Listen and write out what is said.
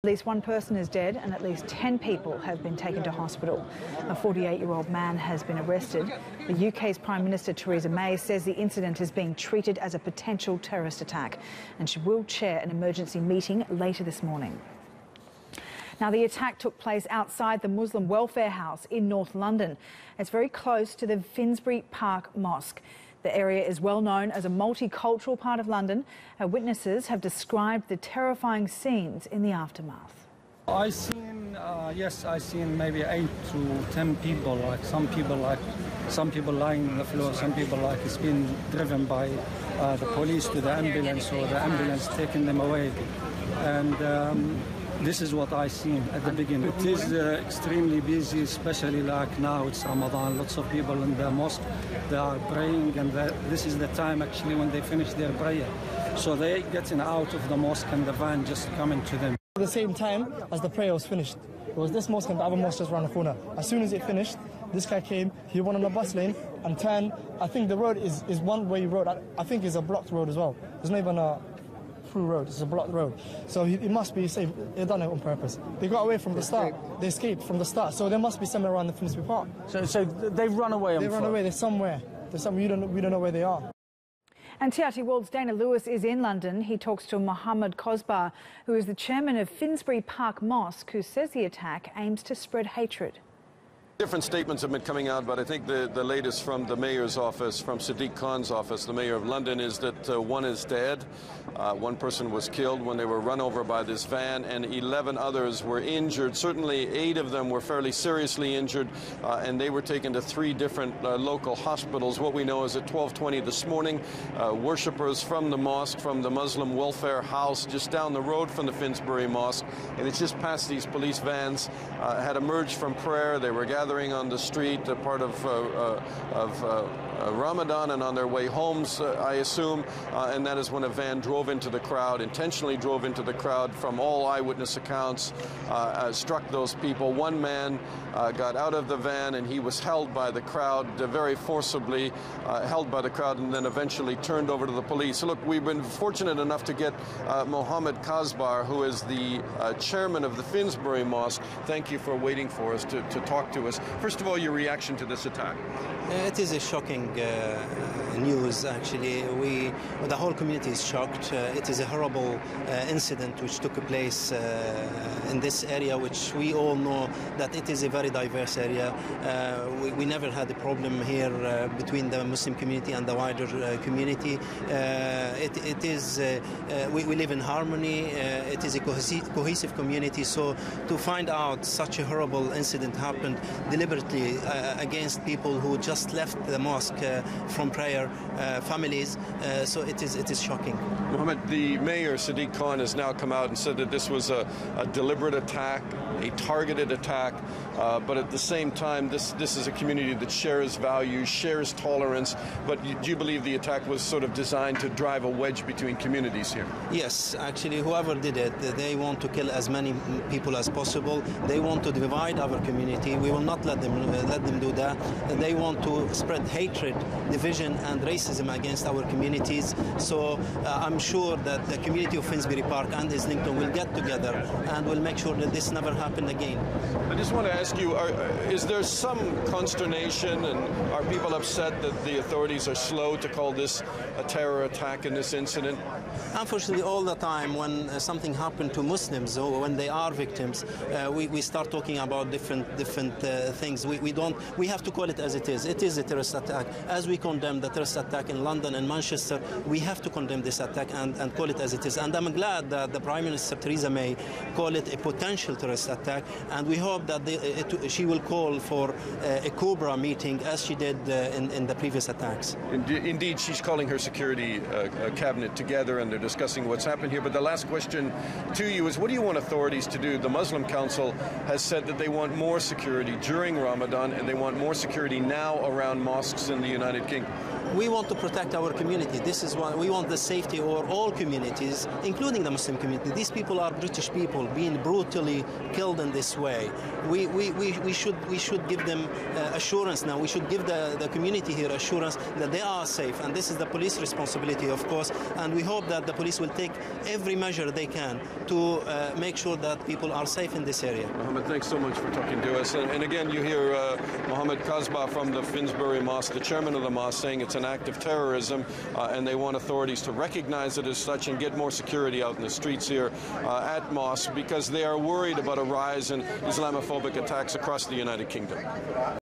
At least one person is dead and at least 10 people have been taken to hospital. A 48-year-old man has been arrested. The UK's Prime Minister Theresa May says the incident is being treated as a potential terrorist attack and she will chair an emergency meeting later this morning. Now, the attack took place outside the Muslim Welfare House in North London. It's very close to the Finsbury Park Mosque. The area is well known as a multicultural part of London. Witnesses have described the terrifying scenes in the aftermath. I seen maybe 8 to 10 people. Some people lying on the floor. Some people it's been driven by the police to the ambulance, or the ambulance taking them away. And this is what I seen at the beginning. It is extremely busy, especially now it's Ramadan. Lots of people in the mosque, they are praying, and this is the time actually when they finish their prayer. So they getting out of the mosque and the van just coming to them. At the same time as the prayer was finished, it was this mosque and the other mosque just around the corner. As soon as it finished, this guy came, he went on the bus lane and turned. I think the road is one-way road. I think it's a blocked road as well. There's not even a through road, it's a blocked road. So it must be safe. They've done it on purpose. They got away from the start. They escaped from the start. So there must be somewhere around the Finsbury Park. So they've run away on foot? They run away. They're somewhere. We don't know where they are. And TRT World's Dana Lewis is in London. He talks to Mohammed Kosbar, who is the chairman of Finsbury Park Mosque, who says the attack aims to spread hatred. Different statements have been coming out, but I think the latest from the mayor's office, from Sadiq Khan's office, the mayor of London, is that one is dead. One person was killed when they were run over by this van, and 11 others were injured. Certainly 8 of them were fairly seriously injured, and they were taken to 3 different local hospitals. What we know is at 12:20 this morning, worshippers from the mosque, from the Muslim Welfare House, just down the road from the Finsbury Mosque, and it's just past these police vans, had emerged from prayer. They were gathering on the street, part of Ramadan, and on their way homes, I assume, and that is when a van drove into the crowd, intentionally drove into the crowd from all eyewitness accounts, struck those people. One man got out of the van and he was held by the crowd, very forcibly held by the crowd, and then eventually turned over to the police. So look, we've been fortunate enough to get Mohammed Kosbar, who is the chairman of the Finsbury Mosque. Thank you for waiting for us to talk to us. First of all, your reaction to this attack? It is a shocking news, actually. The whole community is shocked. It is a horrible incident which took place in this area, which we all know that it is a very diverse area. We never had a problem here between the Muslim community and the wider community. We live in harmony. It is a cohesive community. So to find out such a horrible incident happened deliberately against people who just left the mosque from prayer, families, so it is shocking. Mohammed, the mayor, Sadiq Khan, has now come out and said that this was a deliberate attack, a targeted attack, but at the same time, this is a community that shares values, shares tolerance, but do you believe the attack was sort of designed to drive a wedge between communities here? Yes, actually, whoever did it, they want to kill as many people as possible. They want to divide our community. We will not let them do that. They want to spread hatred, division and racism against our communities. So I'm sure that the community of Finsbury Park and Islington will get together and will make sure that this never happen again. I just want to ask you, is there some consternation, and are people upset that the authorities are slow to call this a terror attack in this incident? Unfortunately, all the time when something happened to Muslims or when they are victims, we start talking about different things. We have to call it as it is. It is a terrorist attack. As we condemn the terrorist attack in London and Manchester, we have to condemn this attack and call it as it is. And I'm glad that the Prime Minister Theresa May called it a potential terrorist attack, and we hope that she will call for a Cobra meeting as she did in the previous attacks. Indeed, she's calling her security cabinet together and they're discussing what's happened here. But the last question to you is, what do you want authorities to do? The Muslim Council has said that they want more security during Ramadan and they want more security now around mosques in the United Kingdom. We want to protect our community. This is why we want the safety of all communities, including the Muslim community. These people are British people being brutally killed in this way. We should give them assurance now. We should give the community here assurance that they are safe. And this is the police responsibility, of course. And we hope that the police will take every measure they can to make sure that people are safe in this area. Mohammed, thanks so much for talking to us. And again, you hear Mohammed Kasbah from the Finsbury Mosque, the chairman of the mosque, saying it's an act of terrorism, and they want authorities to recognize it as such and get more security out in the streets here at mosque, because they are worried about a rise in Islamophobic attacks across the United Kingdom.